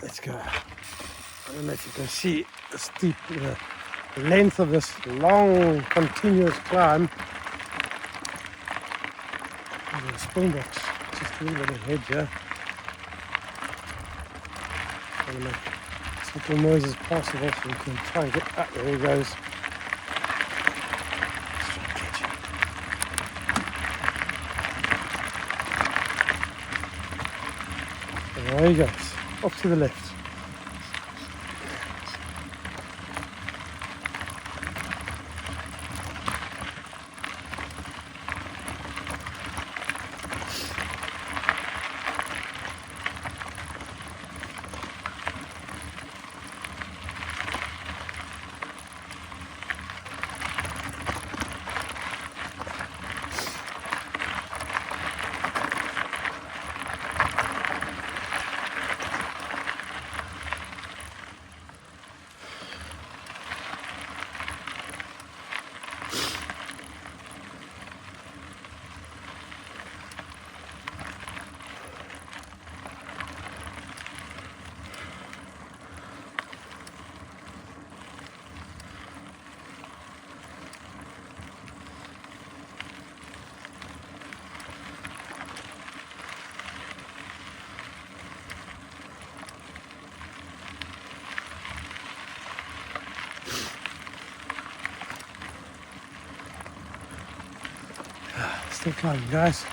Let's go. I don't know if you can see the steep length of this long continuous climb. The springboks just a little bit ahead here. Trying to make as little noise as possible so we can try and get up. There he goes. There he goes. Off to the left. Still climbing, guys.